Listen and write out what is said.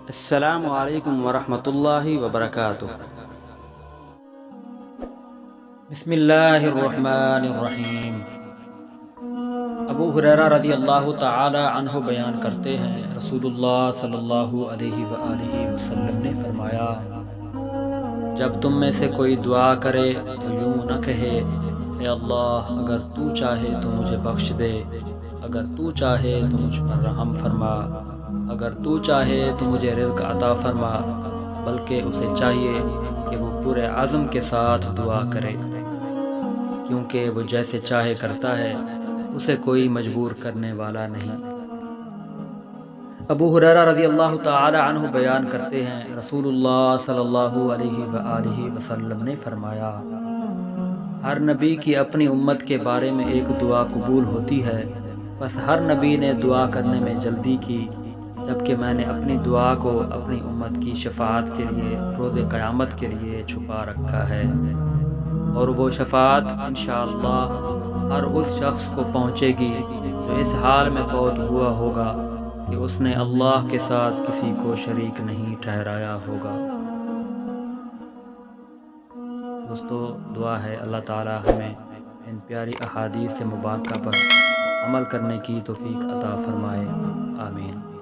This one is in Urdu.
السلام علیکم ورحمۃ اللہ وبرکاتہ۔ بسم اللہ الرحمن الرحیم۔ ابو ہریرہ رضی اللہ تعالی عنہ بیان کرتے ہیں، رسول اللہ صلی اللہ علیہ وآلہ وسلم نے فرمایا، جب تم میں سے کوئی دعا کرے تو یوں نہ کہے، اے اللہ اگر تو چاہے تو مجھے بخش دے، اگر تو چاہے تو مجھ پر رحم فرما، اگر تو چاہے تو مجھے رزق عطا فرما، بلکہ اسے چاہیے کہ وہ پورے عزم کے ساتھ دعا کرے، کیونکہ وہ جیسے چاہے کرتا ہے، اسے کوئی مجبور کرنے والا نہیں۔ ابو ہریرہ رضی اللہ تعالی عنہ بیان کرتے ہیں، رسول اللہ صلی اللہ علیہ وآلہ وسلم نے فرمایا، ہر نبی کی اپنی امت کے بارے میں ایک دعا قبول ہوتی ہے، بس ہر نبی نے دعا کرنے میں جلدی کی، جبکہ میں نے اپنی دعا کو اپنی امت کی شفاعت کے لیے روز قیامت کے لیے چھپا رکھا ہے، اور وہ شفاعت انشاءاللہ ہر اس شخص کو پہنچے گی جو اس حال میں فوت ہوا ہوگا کہ اس نے اللہ کے ساتھ کسی کو شریک نہیں ٹھہرایا ہوگا۔ دوستو، دعا ہے اللہ تعالی ہمیں ان پیاری احادیث مبارکہ پر عمل کرنے کی توفیق عطا فرمائے، آمین۔